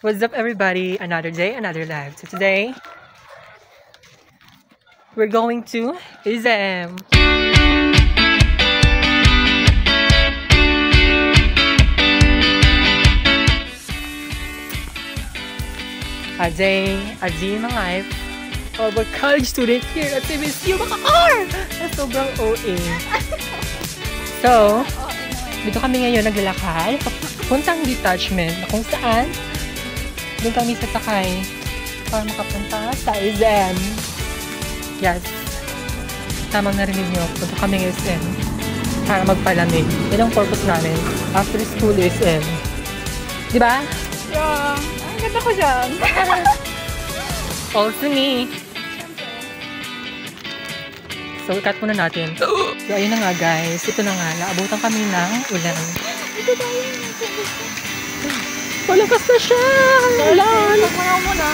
What's up, everybody? Another day, another life. So today, we're going to Izem. A day in my life of a college student here at MSU Bacoor! Sobrang OA. So, dito kami ngayon naglalakad papuntang detachment na kung saan doon kami sasakay para makapunta sa Izem. Yes. Tamang narinig nyo. Punta kami ng Izem para magpalamig. Yan ang purpose namin. After school Izem. Diba? Yeah. Ang ganda ko dyan. Also me. So, ikat muna natin. So, ayun na nga guys. Ito na nga. Naabutan kami ng ulan. Ito tayo. Malakas na siya! Ulan! Pagmanaw mo na.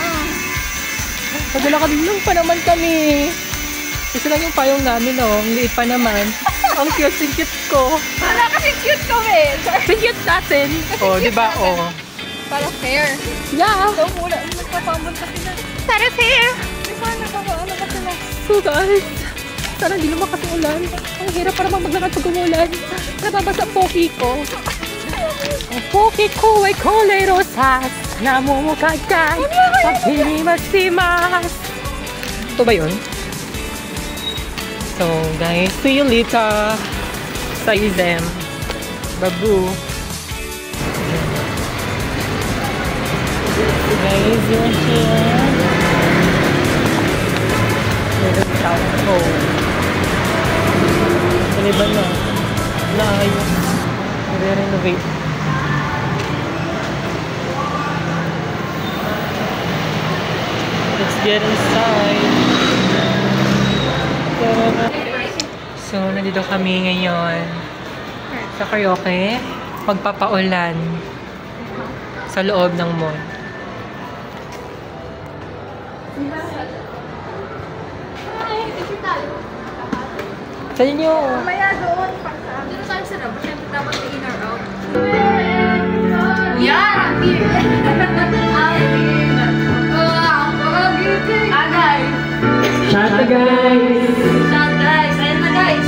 Paglalakad lang pa naman kami. Isa lang yung payong namin, oh. Ang liit pa naman. Ang cute ko. Para kasi cute ko, eh. Cute natin. Oh, di ba? Oh. Para fair. Yeah. So, mula, magpapambol ka sila. Para fair. Di ba, nagpapaano ka sila? So, guys. Sana hindi naman kasi ulan. Ang hirap para maglakad pag umulan. Nababasa poki ko. Ang poki ko ay kulay rosas. Namumukagkag. Pag hinimas-himas. Ito ba yun? So, guys. See you later. Sa Izem. Babu. Guys, you're here. Little South Pole. Kaliban na. Naayos. Nire-renovate. Let's get inside. So, nandito kami ngayon sa karaoke. Magpapaulan sa loob ng mall. Sa inyo. Mamaya doon. Dito tayo sa rabo. Siyempre dapat in or out. Yan! Guys! Shout out guys! Shout guys! Ayun na guys!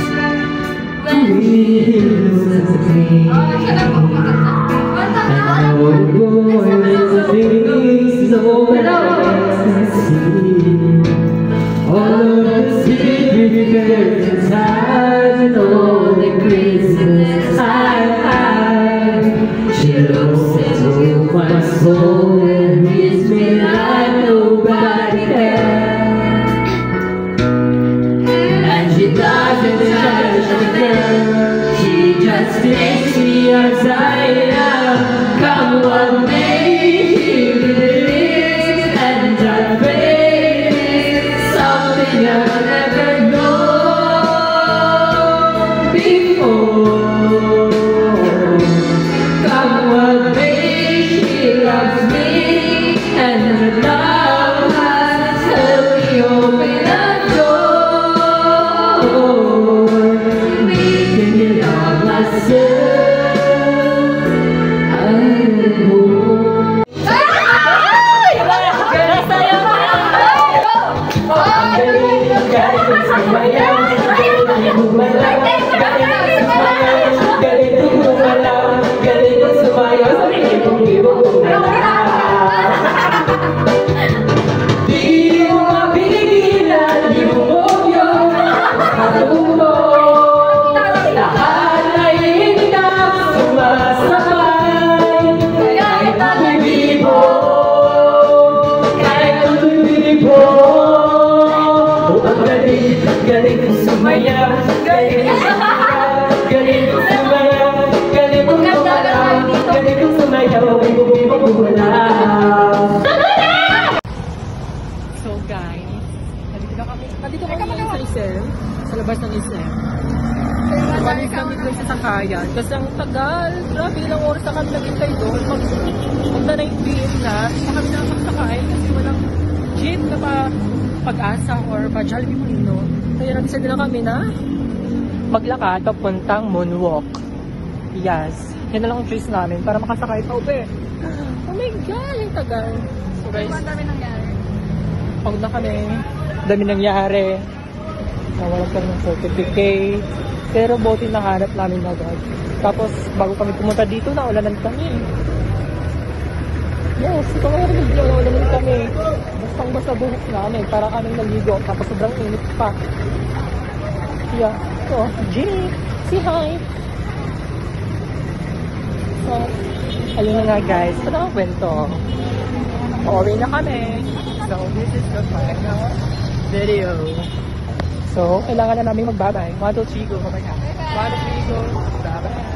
So guys, nandito kami sa Izem, sa labas ng Izem. Kami doon sa sakayan kasi ang tagal, grabe ilang oras na kami naghintay doon. Magda 9 PM na, sa kami nakapagsakai kasi walang jeep na Pag-asa or pa-Jollibee Molino. Kaya nag-decide na kami na maglakad papuntang Moonwalk. Yes. Yan na lang ang choice namin para makasakay pa uwi. Oh my God, ang tagal. So guys, Ang dami nangyari. pagod na kami. Dami nangyari. Nawalan kami ng certificate. Pero buti nahanap namin agad. Tapos, bago kami pumunta dito, naulanan kami. Yes, ito nga rin video, naulanan kami. Basta buhok namin. Para kaming naligo. Tapos sobrang init pa. Yeah. So, Ginny, say hi. So, ayun na nga guys. Ito na ang kwento. Pauwi na kami. So, this is the final video. So, kailangan na namin magbabay. 1, 2, 3, go. Bye-bye na. 1, 2, 3, go. Bye-bye.